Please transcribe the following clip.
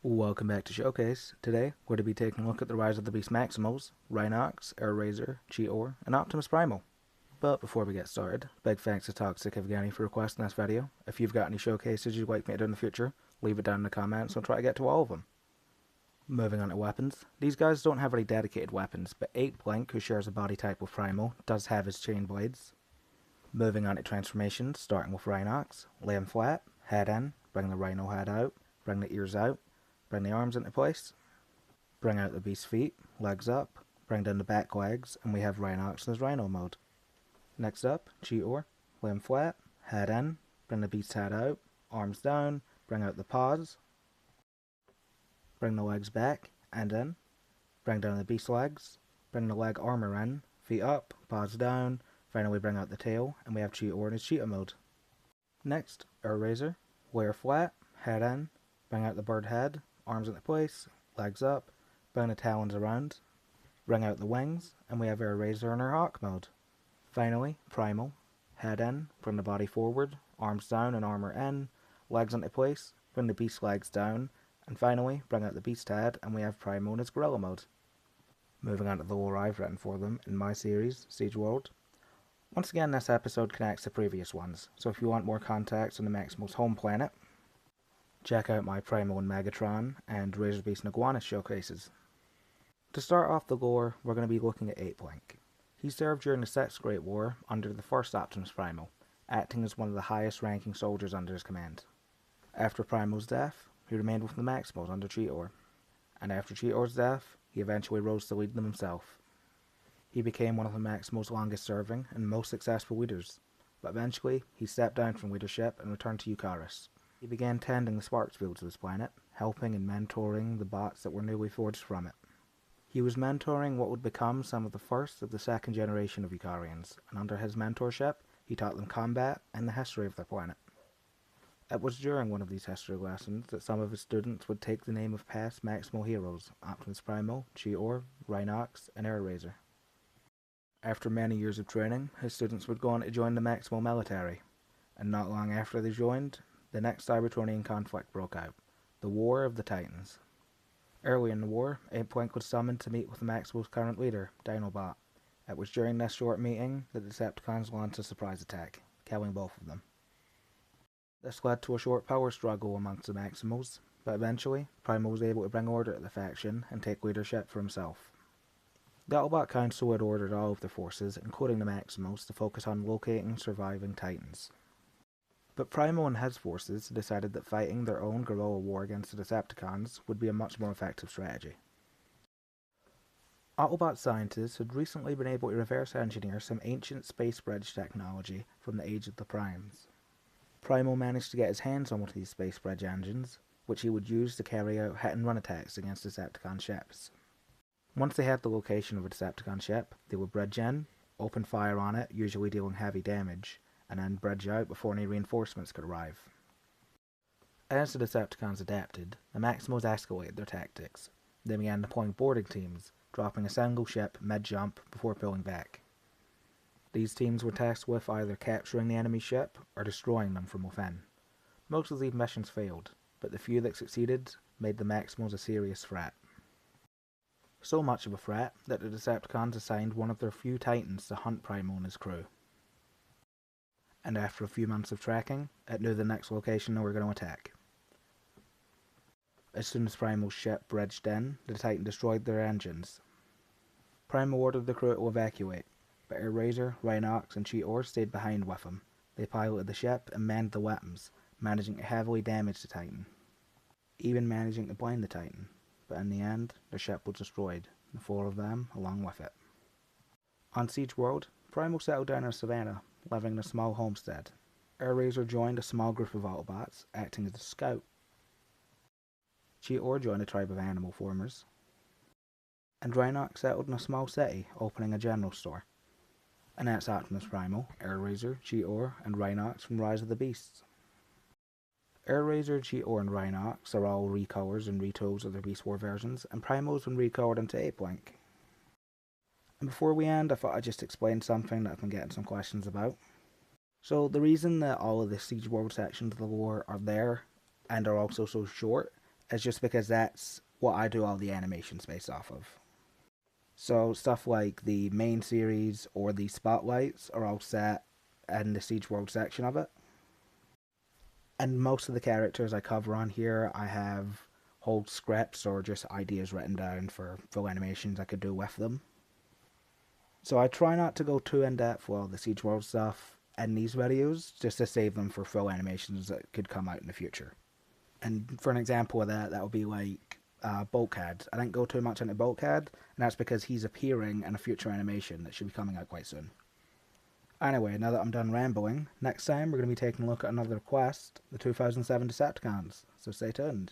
Welcome back to Showcase. Today, we're going to be taking a look at the rise of the beast Maximals, Rhinox, Airraiser, Cheetor, and Optimus Primal. But before we get started, big thanks to Toxic Evgeny for requesting this video. If you've got any showcases you'd like me to do in the future, leave it down in the comments and I'll try to get to all of them. Moving on to weapons. These guys don't have any dedicated weapons, but 8-Blink, who shares a body type with Primal, does have his chain blades. Moving on to transformations, starting with Rhinox. Lay him flat, head in, bring the rhino head out, bring the ears out, bring the arms into place, bring out the beast's feet, legs up, bring down the back legs, and we have Rhinox in his rhino mode. Next up, Cheetor, lay him flat, head in, bring the beast's head out, arms down, bring out the paws, bring the legs back and in, bring down the beast's legs, bring the leg armor in, feet up, paws down, finally bring out the tail, and we have Cheetor in his cheetah mode. Next, Airraiser, lay her flat, head in, bring out the bird head, arms into place, legs up, bring the talons around, bring out the wings, and we have Airraiser in her hawk mode. Finally, Primal, head in, bring the body forward, arms down and armor in, legs into place, bring the beast's legs down, and finally, bring out the beast head, and we have Primal in his gorilla mode. Moving on to the lore I've written for them in my series, Siege World. Once again, this episode connects to previous ones, so if you want more context on the Maximals' home planet, check out my Primal and Megatron and Razor Beast and Iguana showcases. To start off the lore, we're going to be looking at 8-Blink. He served during the Sixth Great War under the first Optimus Primal, acting as one of the highest ranking soldiers under his command. After Primal's death, he remained with the Maximals under Cheetor, and after Cheetor's death, he eventually rose to lead them himself. He became one of the Maximals' longest serving and most successful leaders, but eventually he stepped down from leadership and returned to Eucharis. He began tending the sparks fields of his planet, helping and mentoring the bots that were newly forged from it. He was mentoring what would become some of the first of the second generation of Eucharians, and under his mentorship, he taught them combat and the history of their planet. It was during one of these history lessons that some of his students would take the name of past Maximal heroes, Optimus Primal, Cheetor, Rhinox, and Airraiser. After many years of training, his students would go on to join the Maximal military, and not long after they joined, the next Cybertronian conflict broke out, the War of the Titans. Early in the war, 8-Blink was summoned to meet with the Maximals' current leader, Dinobot. It was during this short meeting that the Decepticons launched a surprise attack, killing both of them. This led to a short power struggle amongst the Maximals, but eventually, Primal was able to bring order to the faction and take leadership for himself. The Autobot Council had ordered all of their forces, including the Maximals, to focus on locating surviving Titans. But Primal and his forces decided that fighting their own guerrilla war against the Decepticons would be a much more effective strategy. Autobot scientists had recently been able to reverse engineer some ancient space bridge technology from the age of the Primes. Primal managed to get his hands on one of these space bridge engines, which he would use to carry out hit-and-run attacks against Decepticon ships. Once they had the location of a Decepticon ship, they would bridge in, open fire on it, usually dealing heavy damage, and then bridge out before any reinforcements could arrive. As the Decepticons adapted, the Maximals escalated their tactics. They began deploying boarding teams, dropping a single ship mid-jump before pulling back. These teams were tasked with either capturing the enemy ship or destroying them from within. Most of these missions failed, but the few that succeeded made the Maximals a serious threat. So much of a threat that the Decepticons assigned one of their few Titans to hunt Primal and his crew. And after a few months of tracking, it knew the next location they were going to attack. As soon as Primal's ship bridged in, the Titan destroyed their engines. Primal ordered the crew to evacuate, but Airraiser, Rhinox, and Cheetor stayed behind with him. They piloted the ship and manned the weapons, managing to heavily damage the Titan, even managing to blind the Titan. But in the end, the ship was destroyed, the four of them along with it. On Siege World, Primal settled down in a savannah, living in a small homestead. Airraiser joined a small group of Autobots, acting as a scout. Cheetor joined a tribe of animal formers. And Rhinox settled in a small city, opening a general store. And that's Optimus Primal, Airraiser, Cheetor, and Rhinox from Rise of the Beasts. Airraiser, Cheetor, and Rhinox are all recolors and retools of their Beast War versions, and Primal's been recolored into 8-Blink. And before we end, I thought I'd just explain something that I've been getting some questions about. So the reason that all of the Siege World sections of the lore are there, and are also so short, It's just because that's what I do all the animations based off of. So stuff like the main series or the spotlights are all set in the Siege World section of it. And most of the characters I cover on here, I have whole scripts or just ideas written down for full animations I could do with them. So I try not to go too in depth with all the Siege World stuff in these videos, just to save them for full animations that could come out in the future. And for an example of that, that would be like Bulkhead. I didn't go too much into Bulkhead, and that's because he's appearing in a future animation that should be coming out quite soon. Anyway, now that I'm done rambling, next time we're going to be taking a look at another quest, the 2007 Decepticons, so stay tuned.